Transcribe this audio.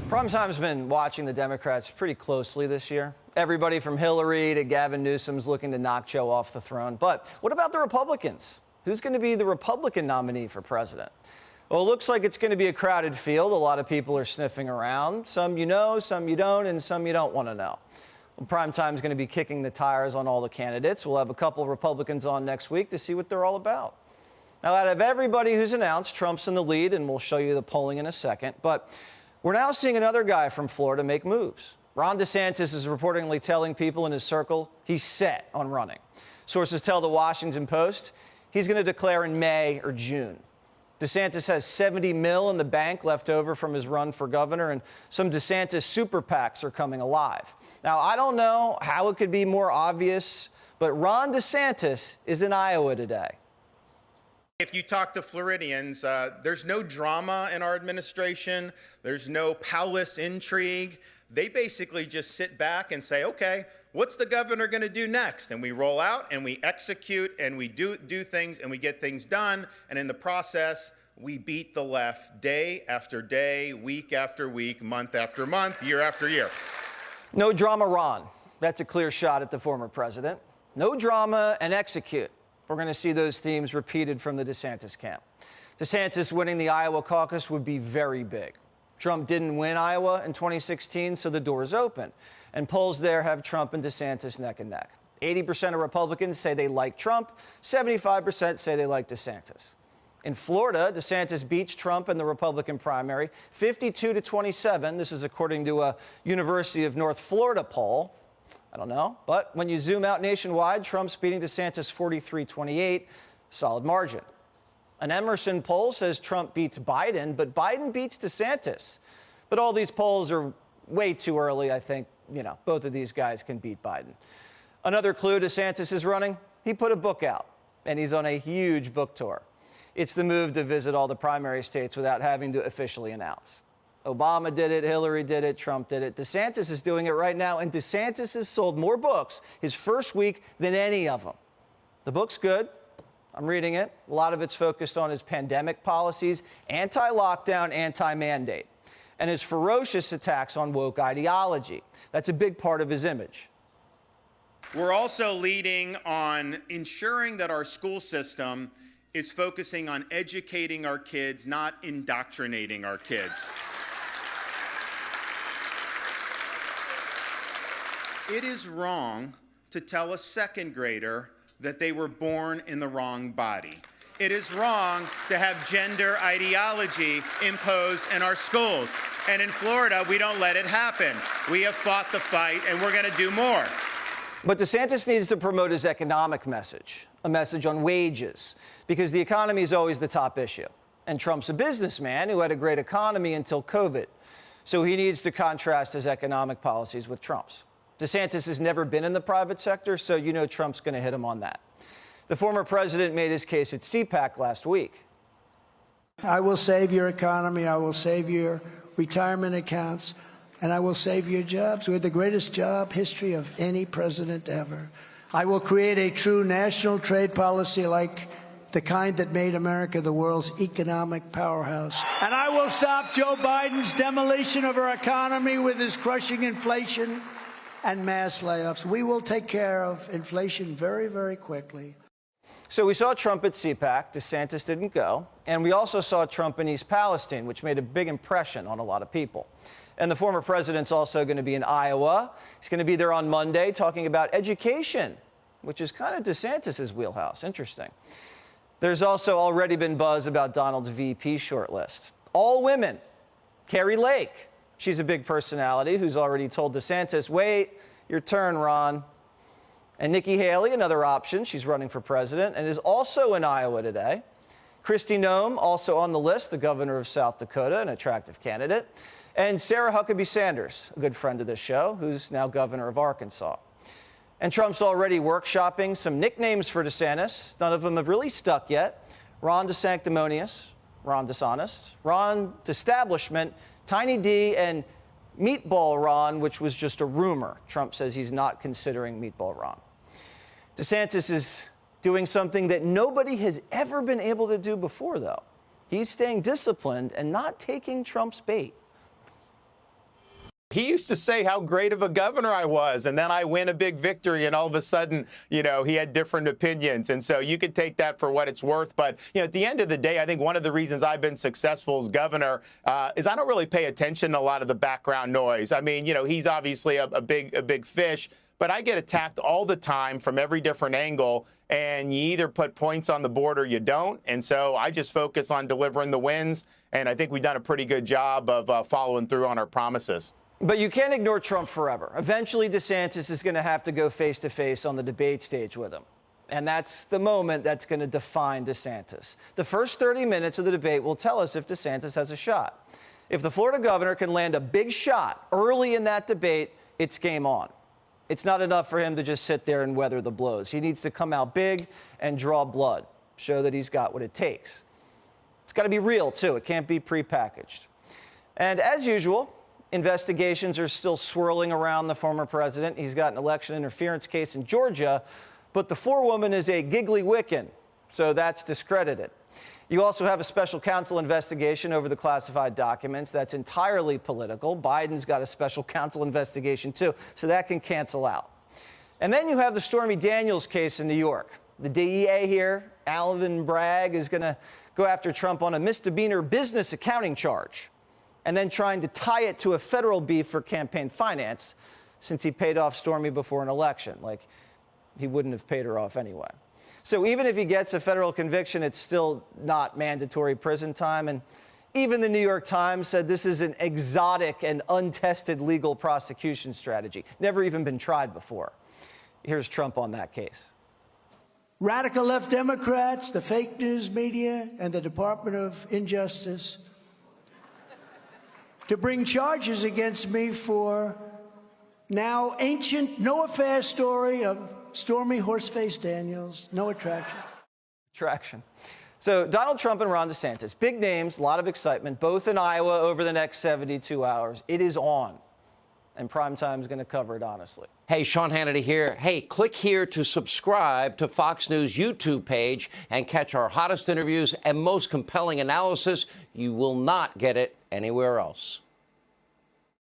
Primetime's been watching the Democrats pretty closely this year. Everybody from Hillary to Gavin Newsom's looking to knock Joe off the throne. But what about the Republicans? Who's going to be the Republican nominee for president? Well, it looks like it's going to be a crowded field. A lot of people are sniffing around. Some you know, some you don't, and some you don't want to know. Well, Primetime's going to be kicking the tires on all the candidates. We'll have a couple of Republicans on next week to see what they're all about. Now, out of everybody who's announced, Trump's in the lead, and we'll show you the polling in a second. But we're now seeing another guy from Florida make moves. Ron DeSantis is reportedly telling people in his circle he's set on running. Sources tell the Washington Post he's going to declare in May or June. DeSantis has $70 million in the bank left over from his run for governor, and some DeSantis super PACs are coming alive. Now, I don't know how it could be more obvious, but Ron DeSantis is in Iowa today. If you talk to Floridians, there's no drama in our administration. There's no palace intrigue. They basically just sit back and say, okay, what's the governor going to do next? And we roll out and we execute and we do things and we get things done. And in the process, we beat the left day after day, week after week, month after month, year after year. No drama, Ron. That's a clear shot at the former president. No drama and execute. We're going to see those themes repeated from the DeSantis camp. DeSantis winning the Iowa caucus would be very big. Trump didn't win Iowa in 2016, so the door is open. And polls there have Trump and DeSantis neck and neck. 80% of Republicans say they like Trump. 75% say they like DeSantis. In Florida, DeSantis beats Trump in the Republican primary, 52-27. This is according to a University of North Florida poll. I don't know. But when you zoom out nationwide, Trump's beating DeSantis 43-28, solid margin. An Emerson poll says Trump beats Biden, but Biden beats DeSantis. But all these polls are way too early. I think, both of these guys can beat Biden. Another clue DeSantis is running, he put a book out, and he's on a huge book tour. It's the move to visit all the primary states without having to officially announce. Obama did it, Hillary did it, Trump did it. DeSantis is doing it right now, and DeSantis has sold more books his first week than any of them. The book's good. I'm reading it. A lot of it's focused on his pandemic policies, anti-lockdown, anti-mandate, and his ferocious attacks on woke ideology. That's a big part of his image. We're also leading on ensuring that our school system is focusing on educating our kids, not indoctrinating our kids. It is wrong to tell a second grader that they were born in the wrong body. It is wrong to have gender ideology imposed in our schools. And in Florida, we don't let it happen. We have fought the fight, and we're going to do more. But DeSantis needs to promote his economic message, a message on wages, because the economy is always the top issue. And Trump's a businessman who had a great economy until COVID. So he needs to contrast his economic policies with Trump's. DeSantis has never been in the private sector, so Trump's going to hit him on that. The former president made his case at CPAC last week. I will save your economy. I will save your retirement accounts. And I will save your jobs. We had the greatest job history of any president ever. I will create a true national trade policy like the kind that made America the world's economic powerhouse. And I will stop Joe Biden's demolition of our economy with his crushing inflation and mass layoffs. We will take care of inflation very, very quickly. So we saw Trump at CPAC. DeSantis didn't go. And we also saw Trump in East Palestine, which made a big impression on a lot of people. And the former president's also going to be in Iowa. He's going to be there on Monday talking about education, which is kind of DeSantis's wheelhouse. Interesting. There's also already been buzz about Donald's VP shortlist. All women. Carrie Lake. She's a big personality who's already told DeSantis, wait, your turn, Ron. And Nikki Haley, another option. She's running for president and is also in Iowa today. Kristi Noem, also on the list, the governor of South Dakota, an attractive candidate. And Sarah Huckabee Sanders, a good friend of this show, who's now governor of Arkansas. And Trump's already workshopping some nicknames for DeSantis. None of them have really stuck yet. Ron DeSanctimonious, Ron Dishonest, Ron D'Establishment, Tiny D, and Meatball Ron, which was just a rumor. Trump says he's not considering Meatball Ron. DeSantis is doing something that nobody has ever been able to do before, though. He's staying disciplined and not taking Trump's bait. he used to say how great of a governor I was, and then I win a big victory, and all of a sudden, he had different opinions. And so you could take that for what it's worth. But, at the end of the day, I think one of the reasons I've been successful as governor is I don't really pay attention to a lot of the background noise. I mean, he's obviously a big fish, but I get attacked all the time from every different angle, and you either put points on the board or you don't. And so I just focus on delivering the wins, and I think we've done a pretty good job of following through on our promises. But you can't ignore Trump forever. Eventually, DeSantis is going to have to go face-to-face on the debate stage with him. And that's the moment that's going to define DeSantis. The first 30 minutes of the debate will tell us if DeSantis has a shot. If the Florida governor can land a big shot early in that debate, it's game on. It's not enough for him to just sit there and weather the blows. He needs to come out big and draw blood, show that he's got what it takes. It's got to be real, too. It can't be prepackaged. And as usual, investigations are still swirling around the former president. He's got an election interference case in Georgia, but the forewoman is a giggly Wiccan, so that's discredited. You also have a special counsel investigation over the classified documents that's entirely political. Biden's got a special counsel investigation, too, so that can cancel out. And then you have the Stormy Daniels case in New York. The DEA here, Alvin Bragg, is going to go after Trump on a misdemeanor business accounting charge, and then trying to tie it to a federal beef for campaign finance, since he paid off Stormy before an election. Like, he wouldn't have paid her off anyway. So even if he gets a federal conviction, it's still not mandatory prison time. And even the New York Times said this is an exotic and untested legal prosecution strategy, never even been tried before. Here's Trump on that case. Radical left Democrats, the fake news media, and the Department of Injustice to bring charges against me for now ancient, no affair story of Stormy Horseface Daniels. No attraction. So Donald Trump and Ron DeSantis, big names, a lot of excitement, both in Iowa over the next 72 hours. It is on. And Primetime is going to cover it honestly. Hey, Sean Hannity here. Hey, click here to subscribe to Fox News YouTube page and catch our hottest interviews and most compelling analysis. You will not get it anywhere else.